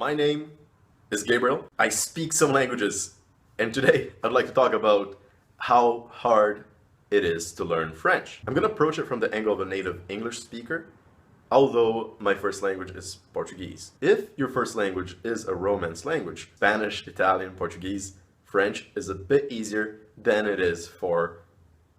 My name is Gabriel. I speak some languages, and today I'd like to talk about how hard it is to learn French. I'm going to approach it from the angle of a native English speaker, although my first language is Portuguese. If your first language is a Romance language, Spanish, Italian, Portuguese, French is a bit easier than it is for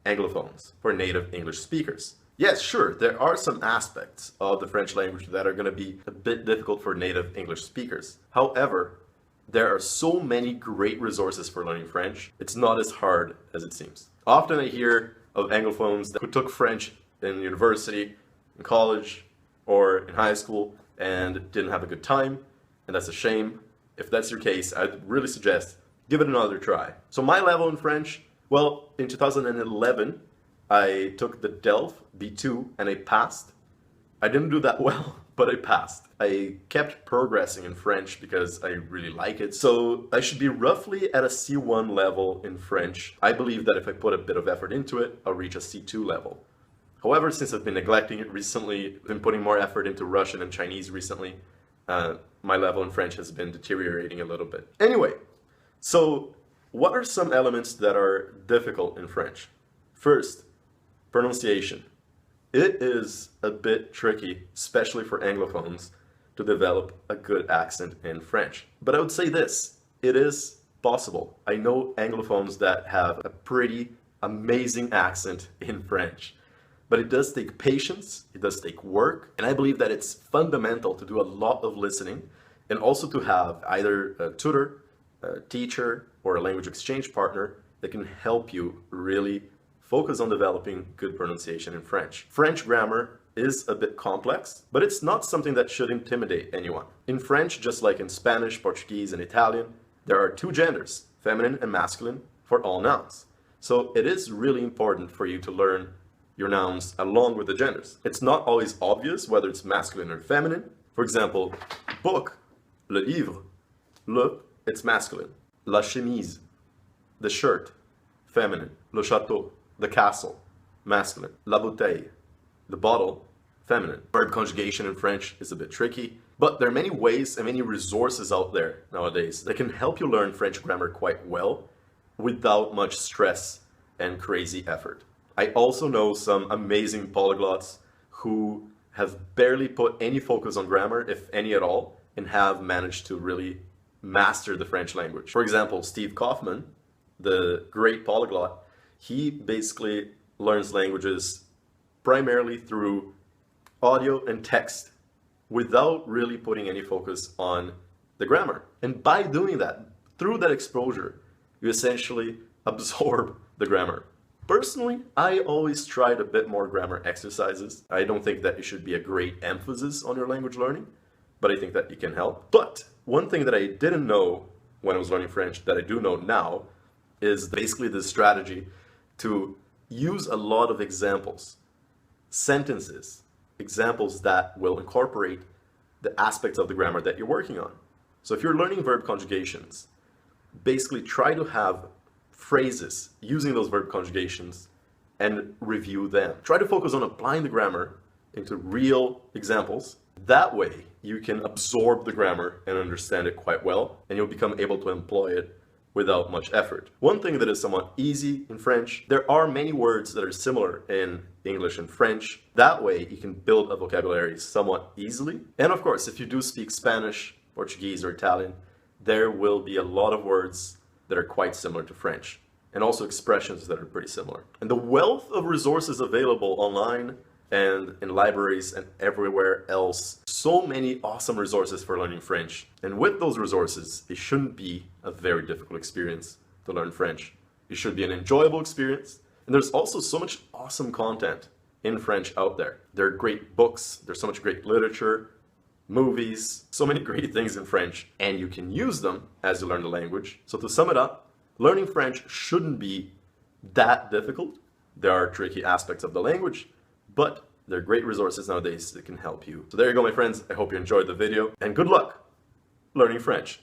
Anglophones, for native English speakers. Yes, sure, there are some aspects of the French language that are going to be a bit difficult for native English speakers. However, there are so many great resources for learning French, it's not as hard as it seems. Often I hear of Anglophones who took French in university, in college, or in high school and didn't have a good time, and that's a shame. If that's your case, I'd really suggest give it another try. So my level in French, well, in 2011, I took the Delph B2 and I passed. I didn't do that well, but I passed. I kept progressing in French because I really like it. So I should be roughly at a C1 level in French. I believe that if I put a bit of effort into it, I'll reach a C2 level. However, since I've been neglecting it recently, I've been putting more effort into Russian and Chinese recently, my level in French has been deteriorating a little bit. Anyway, so what are some elements that are difficult in French? First, pronunciation. It is a bit tricky, especially for Anglophones, to develop a good accent in French. But I would say this, it is possible. I know Anglophones that have a pretty amazing accent in French. But it does take patience, it does take work, and I believe that it's fundamental to do a lot of listening and also to have either a tutor, a teacher, or a language exchange partner that can help you really focus on developing good pronunciation in French. French grammar is a bit complex, but it's not something that should intimidate anyone. In French, just like in Spanish, Portuguese, and Italian, there are two genders, feminine and masculine, for all nouns. So it is really important for you to learn your nouns along with the genders. It's not always obvious whether it's masculine or feminine. For example, book, le livre, it's masculine. La chemise, the shirt, feminine. Le château, the castle, masculine. La bouteille, the bottle, feminine. Verb conjugation in French is a bit tricky, but there are many ways and many resources out there nowadays that can help you learn French grammar quite well without much stress and crazy effort. I also know some amazing polyglots who have barely put any focus on grammar, if any at all, and have managed to really master the French language. For example, Steve Kaufman, the great polyglot, he basically learns languages primarily through audio and text without really putting any focus on the grammar. And by doing that, through that exposure, you essentially absorb the grammar. Personally, I always tried a bit more grammar exercises. I don't think that it should be a great emphasis on your language learning, but I think that it can help. But one thing that I didn't know when I was learning French that I do know now is basically the strategy to use a lot of examples, sentences, examples that will incorporate the aspects of the grammar that you're working on. So if you're learning verb conjugations, basically try to have phrases using those verb conjugations and review them. Try to focus on applying the grammar into real examples. That way you can absorb the grammar and understand it quite well, and you'll become able to employ it without much effort. One thing that is somewhat easy in French, there are many words that are similar in English and French. That way you can build a vocabulary somewhat easily. And of course, if you do speak Spanish, Portuguese, or Italian, there will be a lot of words that are quite similar to French, and also expressions that are pretty similar. And the wealth of resources available online and in libraries and everywhere else, so many awesome resources for learning French. And with those resources, it shouldn't be a very difficult experience to learn French. It should be an enjoyable experience. And there's also so much awesome content in French out there. There are great books, there's so much great literature, movies, so many great things in French, and you can use them as you learn the language. So to sum it up, learning French shouldn't be that difficult. There are tricky aspects of the language, but there are great resources nowadays that can help you. So there you go, my friends. I hope you enjoyed the video, and good luck learning French.